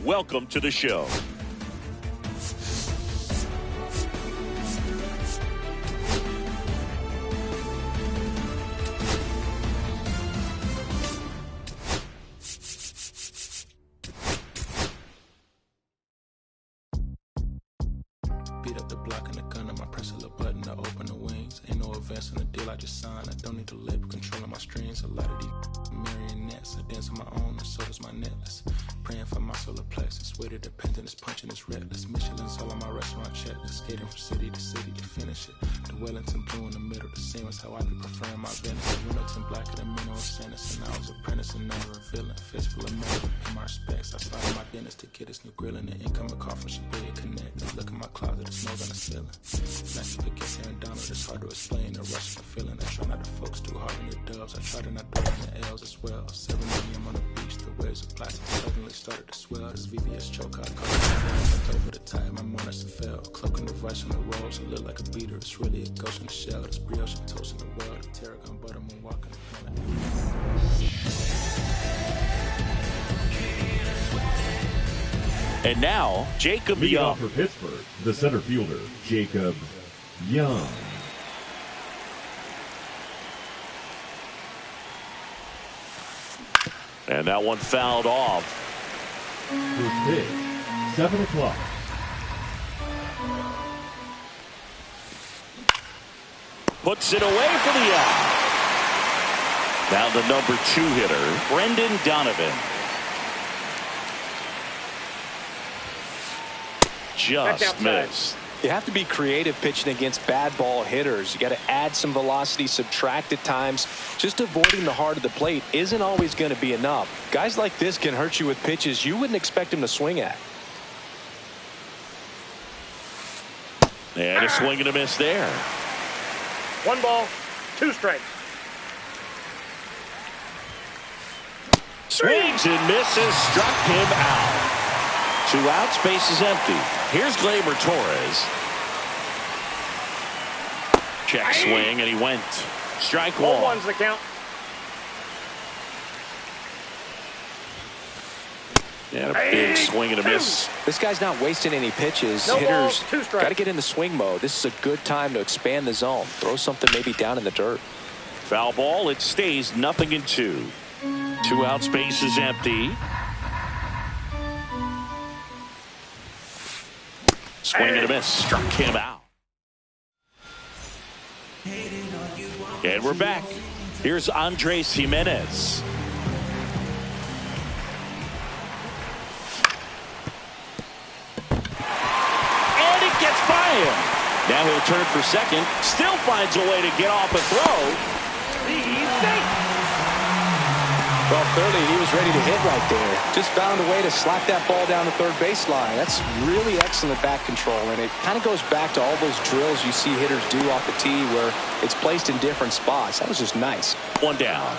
welcome to the show. Beat up the block and the gun on my press a little button to open the wings. Ain't no advance on the deal I just signed. I don't need the label controlling my strings. A lot of these marionettes. I dance on my own and so does my necklace. Praying for my solar plexus. Way to dependent is punching is reckless. Michelin's all on my restaurant checklist. Skating from city to city to finish it. The Wellington blue in the middle. The same as how I be preferring my Venice. Wellington blacker than minnow of sentence. And I was apprentice and never a villain. Fist full of metal. In my respects. I started my dentist to get this new grill in the incoming call from Shibuya Connect. Look in my closet. There's snow on the ceiling. Nice to pick your Aaron Donald. It's hard to explain the rush of the feeling. I try not to focus too hard on the dubs. I try to not dwell on the L's as well. 7 a.m. on the beach. The waves of plastic suddenly started to swell. This VVS choke, I caught it. Over the tide, my mornings fell. Cloaking the vice on the rolls. It look like a beater. It's really a ghost in the shell. This brioche and toast in the world. The tarragon butter moon walking the planet. And now, Jacob Leading Young. off for Pittsburgh, the center fielder, Jacob Young. And that one fouled off. First pitch, 7 o'clock. Puts it away for the out. Now the number 2 hitter, Brendan Donovan. Just missed. You have to be creative pitching against bad ball hitters. You got to add some velocity, subtract at times. Just avoiding the heart of the plate isn't always going to be enough. Guys like this can hurt you with pitches you wouldn't expect him to swing at. And a swing and a miss there. 1 ball, 2 strikes. Swings and misses, struck him out. 2 outs, base is empty. Here's Gleyber Torres. Check swing, and he went. Strike 1. 1's the count. And a big swing and a miss. This guy's not wasting any pitches. No Hitters balls, 2 strikes. got to get in the swing mode. This is a good time to expand the zone. Throw something maybe down in the dirt. Foul ball, it stays 0-2. 2 outs, base is empty. Swing and a miss, struck him out. And we're back. Here's Andres Gimenez. And it gets by him. Now he'll turn for second. Still finds a way to get off a throw. He's safe. Well, clearly he was ready to hit right there. Just found a way to slap that ball down the third baseline. That's really excellent bat control, and it kind of goes back to all those drills you see hitters do off the tee where it's placed in different spots. That was just nice. 1 down.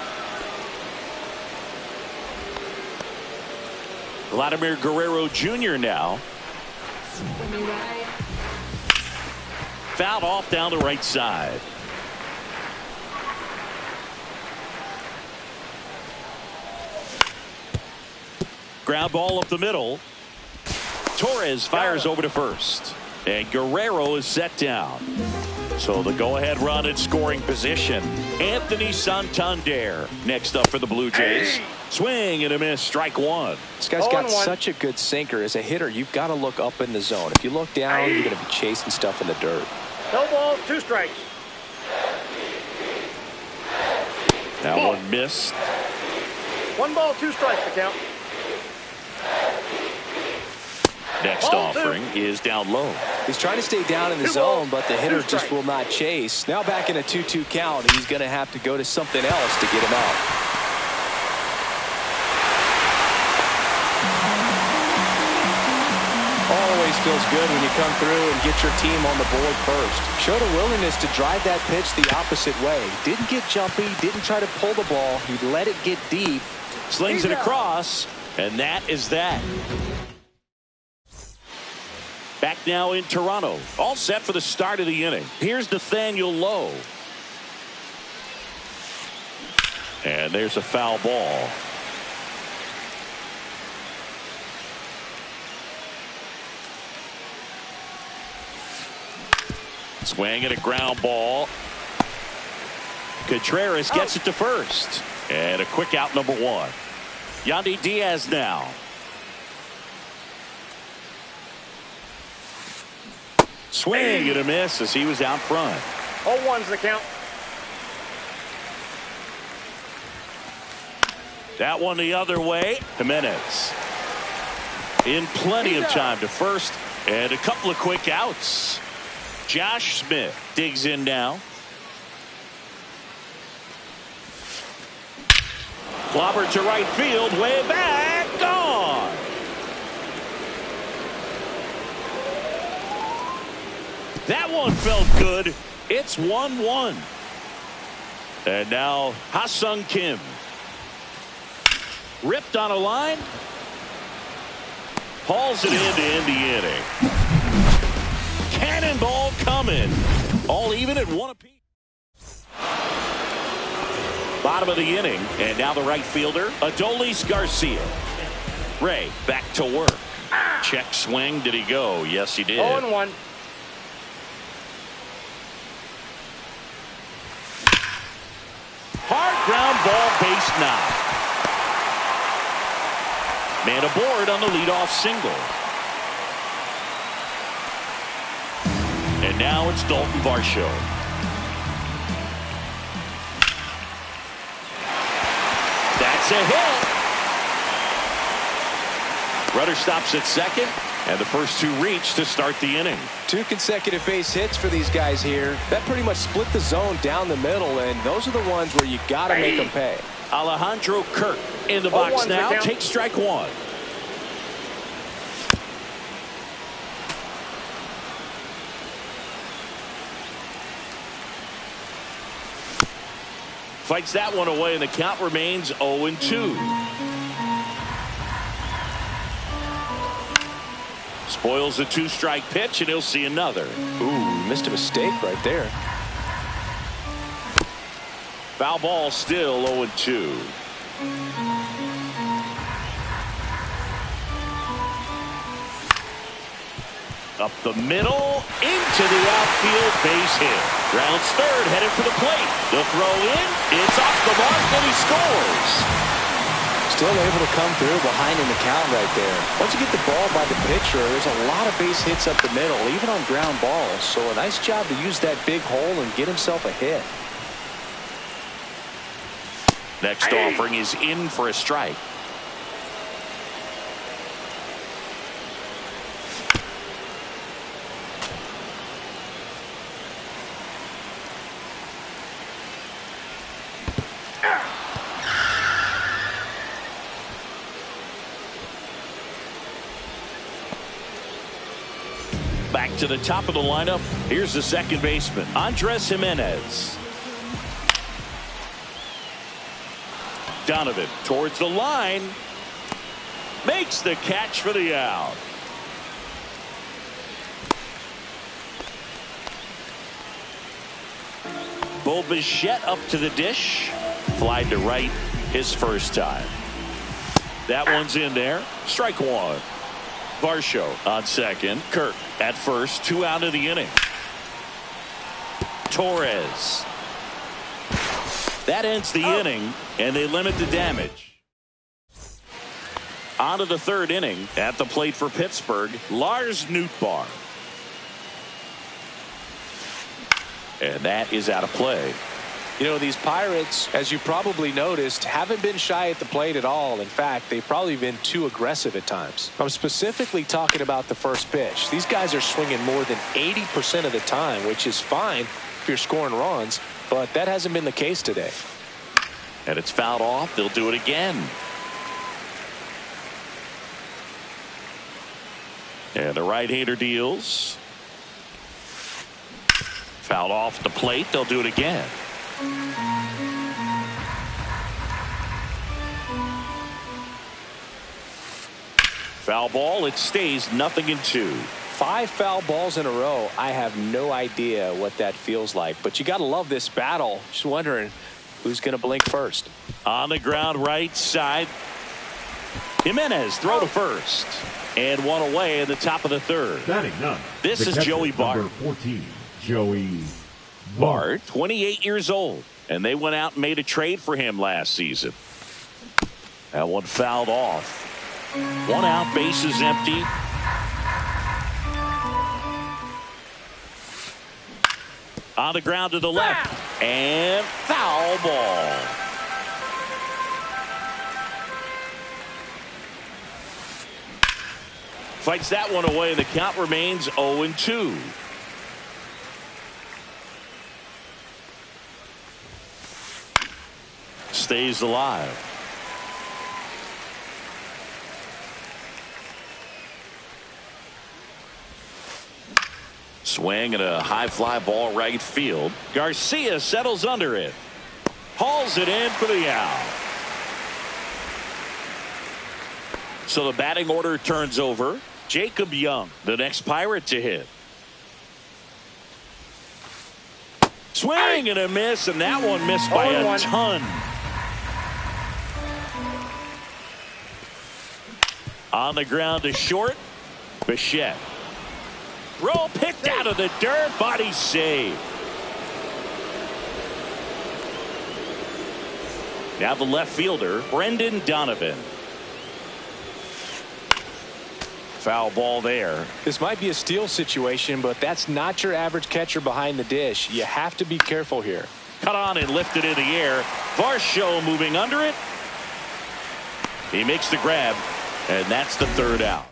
Vladimir Guerrero Jr. now. Fouled off down the right side. Ground ball up the middle. Torres fires over to first. And Guerrero is set down. So the go-ahead run in scoring position. Anthony Santander next up for the Blue Jays. Swing and a miss, strike 1. This guy's got such a good sinker. As a hitter, you've got to look up in the zone. If you look down, you're going to be chasing stuff in the dirt. No balls, 2 strikes. That one missed. 1 ball, 2 strikes the count. Next offering is down low. He's trying to stay down in the zone, but the hitter just will not chase. Now back in a 2-2 count, he's going to have to go to something else to get him out. Always feels good when you come through and get your team on the board first. Showed a willingness to drive that pitch the opposite way. Didn't get jumpy, didn't try to pull the ball. He let it get deep. Slings it across, and that is that. Back now in Toronto. All set for the start of the inning. Here's Nathaniel Lowe. And there's a foul ball. Swing and a ground ball. Contreras gets it to first. And a quick out, number one. Yandy Diaz now. Swing and a miss as he was out front. 0-1's the count. That one the other way. Jimenez in plenty of time to first, and a couple of quick outs. Josh Smith digs in now. Clobber to right field, way back, gone. That one felt good. It's 1-1. And now Ha-Seong Kim. Ripped on a line. Hauls it in to end the inning. Cannonball coming. All even at one apiece. Bottom of the inning. And now the right fielder, Adolis Garcia. Ray back to work. Check swing. Did he go? Yes, he did. 0-1. Hard ground ball, base knock. Man aboard on the leadoff single. And now it's Dalton Varsho. That's a hit. Runner stops at second, and the first two reach to start the inning. 2 consecutive base hits for these guys here. That pretty much split the zone down the middle, and those are the ones where you got to make them pay. Alejandro Kirk in the box now. Takes strike one. Fights that one away, and the count remains 0-2. Spoils a 2-strike pitch, and he'll see another. Ooh, missed a mistake right there. Foul ball, still 0-2. Up the middle, into the outfield, base hit. Rounds third, headed for the plate. The throw in, it's off the mark, and he scores. Still able to come through behind in the count right there. Once you get the ball by the pitcher, there's a lot of base hits up the middle, even on ground balls. So a nice job to use that big hole and get himself a hit. Next offering is in for a strike. Back to the top of the lineup. Here's the second baseman, Andres Jimenez. Donovan towards the line. Makes the catch for the out. Bo Bichette up to the dish. Fly to right his first time. That one's in there. Strike one. Varsho on second. Kirk at first. 2 out of the inning. Torres. That ends the inning, and they limit the damage. On to the third inning. At the plate for Pittsburgh, Lars Nootbaar. And that is out of play. You know, these Pirates, as you probably noticed, haven't been shy at the plate at all. In fact, they've probably been too aggressive at times. I'm specifically talking about the first pitch. These guys are swinging more than 80% of the time, which is fine if you're scoring runs, but that hasn't been the case today. And it's fouled off. They'll do it again. And the right-hander deals. Fouled off the plate. They'll do it again. Foul ball. It stays 0-2. 5 foul balls in a row. I have no idea what that feels like, but you got to love this battle. Just wondering who's going to blink first. On the ground right side. Jimenez throw to first. And one away in the top of the third. Batting ninth. This is Joey Bart. Number 14, Joey Bart, 28 years old, and they went out and made a trade for him last season. That one fouled off. 1 out, bases empty. On the ground to the left, and foul ball. Fights that one away, and the count remains 0-2. Stays alive. Swing and a high fly ball right field. Garcia settles under it. Hauls it in for the out. So the batting order turns over. Jacob Young, the next Pirate to hit. Swing and a miss, and that one missed by a ton. On the ground to short. Bichette. Throw picked out of the dirt. Body save. Now the left fielder, Brendan Donovan. Foul ball there. This might be a steal situation, but that's not your average catcher behind the dish. You have to be careful here. Cut on and lifted in the air. Varsho moving under it. He makes the grab, and that's the 3rd out.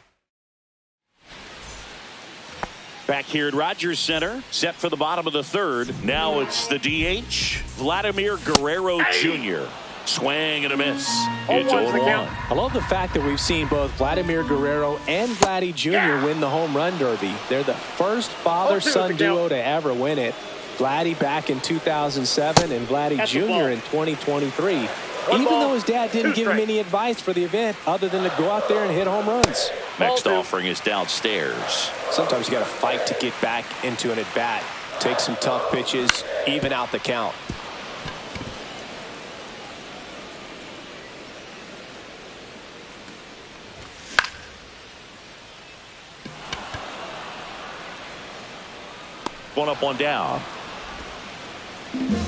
Back here at Rogers Center, set for the bottom of the 3rd. Now it's the DH, Vladimir Guerrero Jr. Swing and a miss. It's 0-1. I love the fact that we've seen both Vladimir Guerrero and Vladdy Jr. win the home run derby. They're the first father-son duo to ever win it. Vladdy back in 2007 and Vladdy Jr. in 2023. Even though his dad didn't give him any advice for the event other than to go out there and hit home runs. Next offering is downstairs. Sometimes you got to fight to get back into an at-bat. Take some tough pitches, even out the count. One up, one down.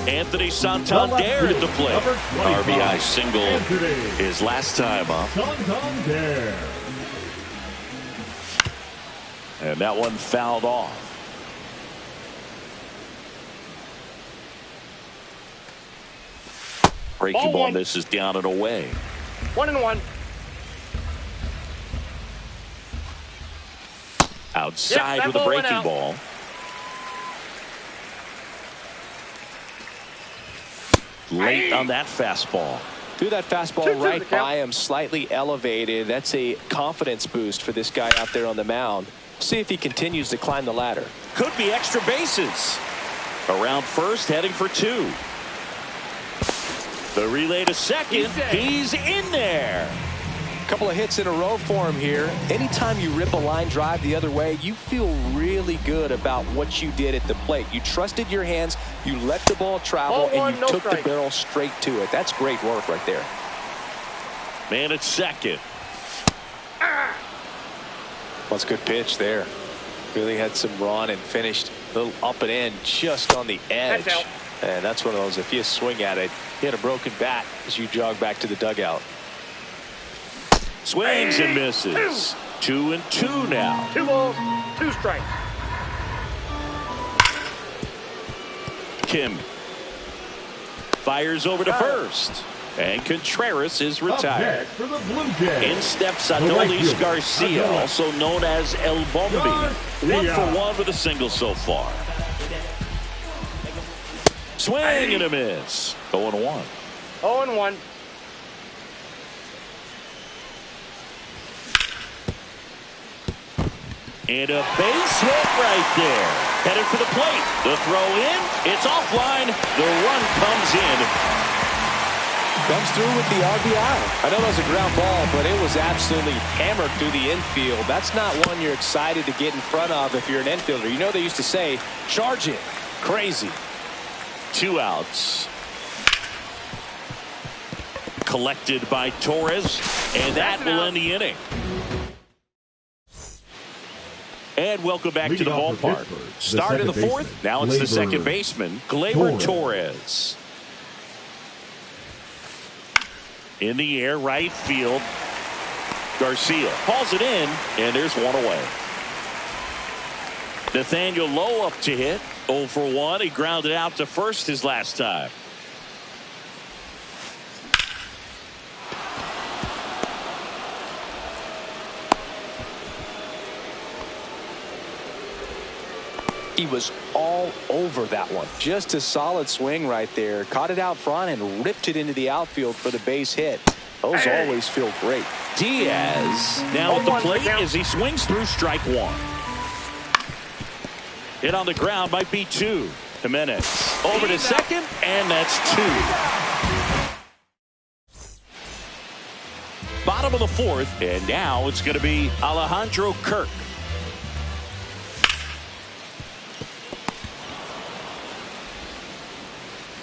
Anthony Santander at the plate. RBI single his last time up. Santander. And that one fouled off. Breaking ball misses down and away. 1-1. Outside with a breaking ball. Late on that fastball. Threw that fastball right by him, slightly elevated. That's a confidence boost for this guy out there on the mound. See if he continues to climb the ladder. Could be extra bases. Around first, heading for 2. The relay to second. He's in there. Couple of hits in a row for him here. Anytime you rip a line drive the other way, you feel really good about what you did at the plate. You trusted your hands, you let the ball travel, and you took the barrel straight to it. That's great work right there. Man at second. Well, it's a good pitch there. Really had some run and finished a little up and in just on the edge. And that's one of those, if you swing at it, you had a broken bat as you jog back to the dugout. Swings and misses. 2-2 now. 2 balls, 2 strikes. Kim fires over to first. And Contreras is retired. For the Blue Jays. In steps Adolis Garcia, also known as El Bombi. 1-for-1 with a single so far. Swing and a miss. 0-1. 0-1. And a base hit right there. Headed for the plate. The throw in. It's offline. The run comes in. Comes through with the RBI. I know that was a ground ball, but it was absolutely hammered through the infield. That's not one you're excited to get in front of if you're an infielder. You know they used to say, charge it. Crazy. 2 outs. Collected by Torres. And that will end the inning. And welcome back to Leading the off for ballpark. Pittsburgh, the Start of the second fourth. baseman, Now it's the Gleyber second baseman, Gleyber Torres. In the air, right field. Garcia hauls it in, and there's one away. Nathaniel Lowe up to hit. 0 for 1. He grounded out to first his last time. He was all over that one. Just a solid swing right there. Caught it out front and ripped it into the outfield for the base hit. Those always feel great. Diaz now at the plate as he swings through strike one. Hit on the ground might be 2. Jimenez over to second, and that's 2. Bottom of the fourth, and now it's going to be Alejandro Kirk.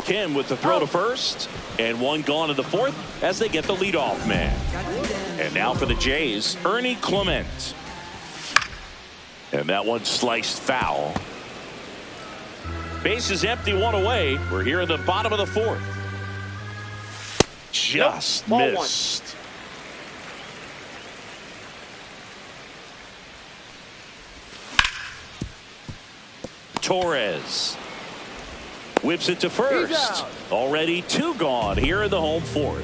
Kim with the throw to first, and one gone in the fourth as they get the leadoff man. And now for the Jays, Ernie Clement. And that one sliced foul. Base is empty, one away. We're here in the bottom of the fourth. Just missed. Torres whips it to first. Already 2 gone here in the home fourth.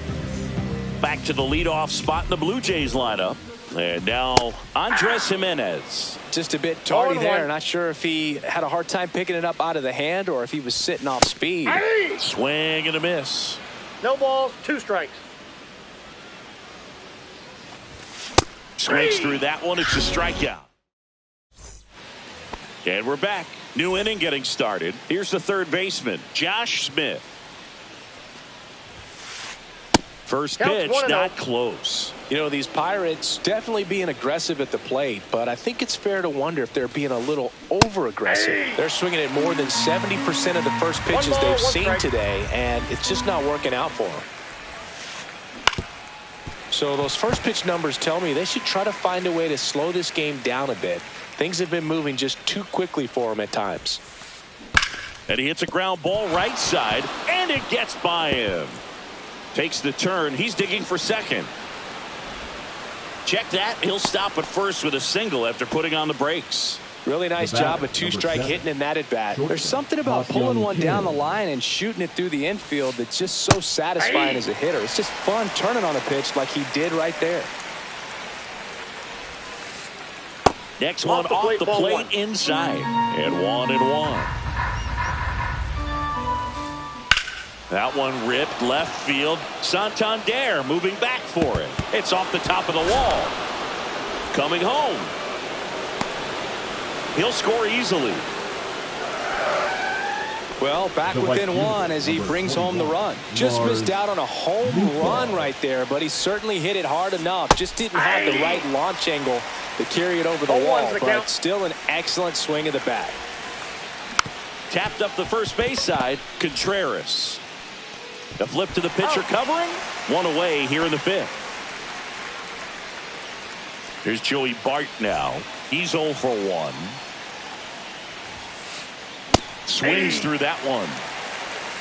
Back to the leadoff spot in the Blue Jays lineup. And now Andres Jimenez. Just a bit tardy there. Not sure if he had a hard time picking it up out of the hand or if he was sitting off speed. Swing and a miss. No balls, 2 strikes. Swings through that one. It's a strikeout. And we're back. New inning getting started. Here's the third baseman, Josh Smith. First pitch, not close. You know, these Pirates definitely being aggressive at the plate, but I think it's fair to wonder if they're being a little over-aggressive. They're swinging at more than 70% of the first pitches they've seen today, and it's just not working out for them. So those first pitch numbers tell me they should try to find a way to slow this game down a bit. Things have been moving just too quickly for him at times. And he hits a ground ball right side, and it gets by him. Takes the turn. He's digging for second. Check that. He'll stop at first with a single after putting on the brakes. Really nice job of 2-strike hitting in that at bat. There's something about pulling one down the line and shooting it through the infield that's just so satisfying as a hitter. It's just fun turning on a pitch like he did right there. Next one off the plate inside. And 1-1. That one ripped left field. Santander moving back for it. It's off the top of the wall. Coming home. He'll score easily. Well, back within 1 as he brings home the run. Just missed out on a home run right there, but he certainly hit it hard enough. Just didn't have the right launch angle to carry it over the wall, but still an excellent swing of the bat. Tapped up the first base side, Contreras. The flip to the pitcher covering. 1 away here in the 5th. Here's Joey Bart now. He's 0 for 1. Swings through that one.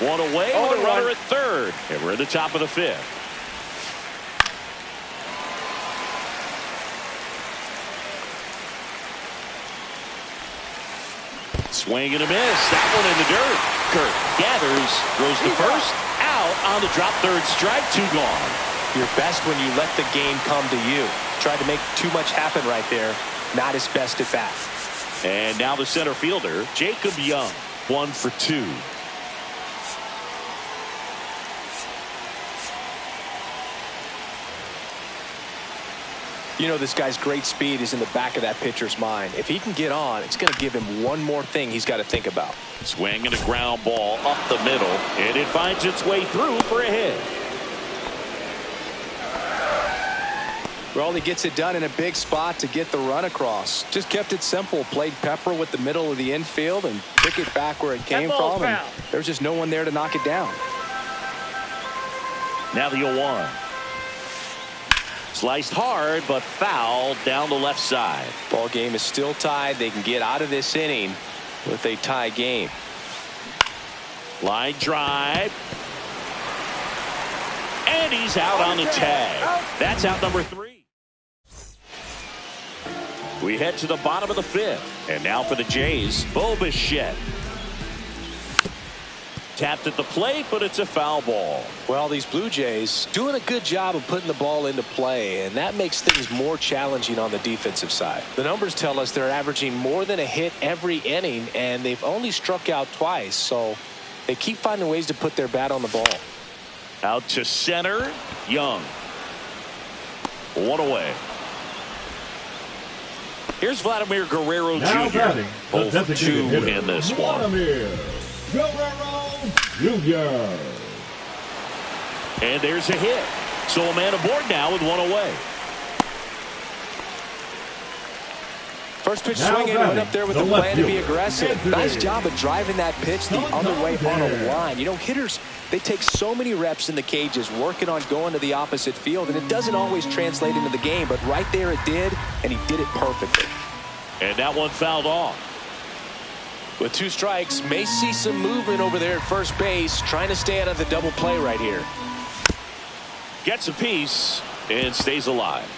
1 away with a runner at third. And we're at the top of the 5th. Swing and a miss. That one in the dirt. Kirk gathers, throws to first, out on the drop third strike, 2 gone. You're best when you let the game come to you. Tried to make too much happen right there. Not his best at bat. And now the center fielder, Jacob Young, 1 for 2. You know, this guy's great speed is in the back of that pitcher's mind. If he can get on, it's going to give him one more thing he's got to think about. Swing and a ground ball up the middle, and it finds its way through for a hit. Well, he gets it done in a big spot to get the run across. Just kept it simple. Played pepper with the middle of the infield and took it back where it came from. And there's just no one there to knock it down. Now the 0-1. Sliced hard, but fouled down the left side. Ball game is still tied. They can get out of this inning with a tie game. Line drive. And he's out on the tag. That's out number 3. We head to the bottom of the 5th. And now for the Jays, Bo Bichette. Tapped at the plate, but it's a foul ball. Well, these Blue Jays doing a good job of putting the ball into play, and that makes things more challenging on the defensive side. The numbers tell us they're averaging more than a hit every inning, and they've only struck out twice, so they keep finding ways to put their bat on the ball. Out to center, Young. 1 away. Here's Vladimir Guerrero Now Jr. batting, the 0 for 2 designated hitter, in this one. Vladimir Guerrero Jr. And there's a hit. So a man aboard now with 1 away. First pitch Now swinging, went up there with the the plan to be left aggressive. fielder, Nice Anthony. job of driving that pitch the other way on a Santander. line. You know, hitters, they take so many reps in the cages working on going to the opposite field, and it doesn't always translate into the game, but right there it did, and he did it perfectly. And that one fouled off. With 2 strikes, may see some movement over there at first base, trying to stay out of the double play right here. Gets a piece and stays alive.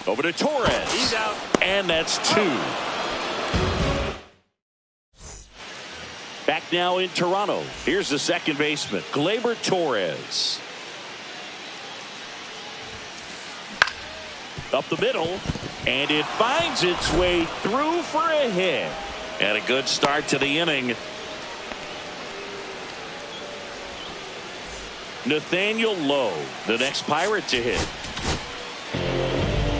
Over to Torres. He's out. And that's 2. Back now in Toronto. Here's the second baseman, Gleyber Torres. Up the middle, and it finds its way through for a hit. And a good start to the inning. Nathaniel Lowe, the next Pirate to hit.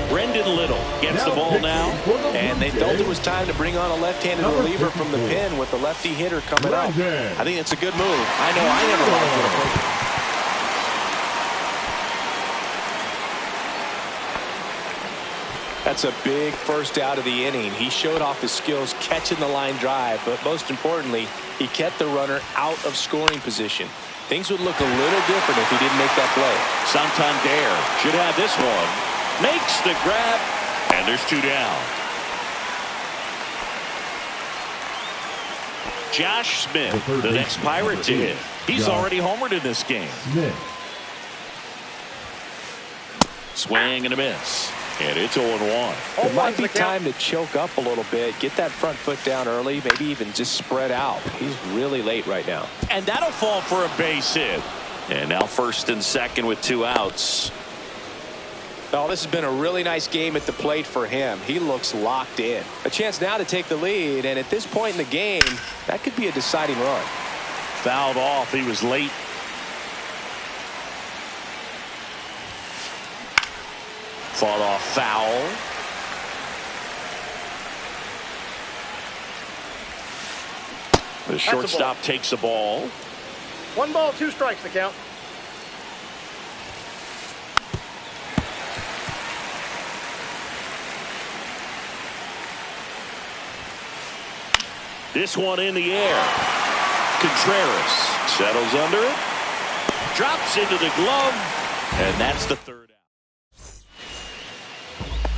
Brendan Little gets the ball now. And they felt it was time to bring on a left-handed reliever from the pen with the lefty hitter coming up. I think it's a good move. I know I never liked it. That's a big first out of the inning. He showed off his skills catching the line drive, but most importantly, he kept the runner out of scoring position. Things would look a little different if he didn't make that play. Santander should have this one. Makes the grab, and there's 2 down. Josh Smith, the next Pirate to hit. He's already homered in this game. Smith. Swing and a miss. And it's 0-1. It might be time to choke up a little bit, get that front foot down early, maybe even just spread out. He's really late right now. And that'll fall for a base hit. And now first and second with 2 outs. Oh, this has been a really nice game at the plate for him. He looks locked in. A chance now to take the lead, and at this point in the game, that could be a deciding run. Fouled off. He was late. Fought off foul. The shortstop takes the ball. 1 ball, 2 strikes to count. This one in the air. Contreras settles under it. Drops into the glove. And that's the 3rd out.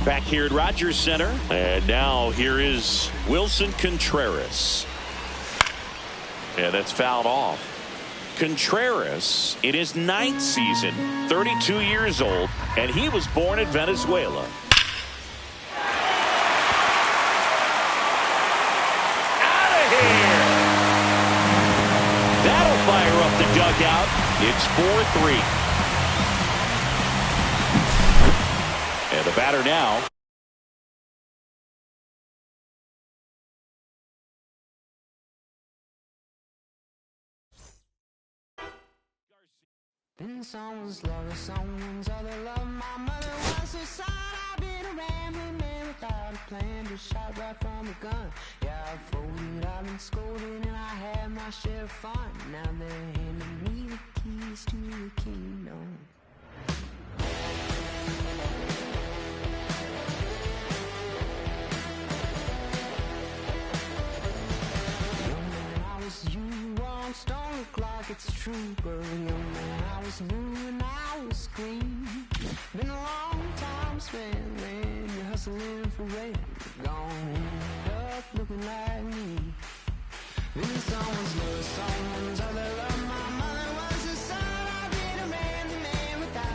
Back here at Rogers Center. And now here is Wilson Contreras. Yeah, that's fouled off. Contreras in his 9th season, 32 years old, and he was born in Venezuela. Out of here! That'll fire up the dugout. It's 4-3. And the batter now. Been someone's love, someone's other love. My mother was so sad. I've been a rambling man without a plan, just shot right from a gun. Yeah, I've folded, I've been scolded, and I had my share of fun. Now they're handing me the keys to the kingdom. Young man, I super young man. I was new and I was green. Been a long time spent, man. You're hustling for rent. Gone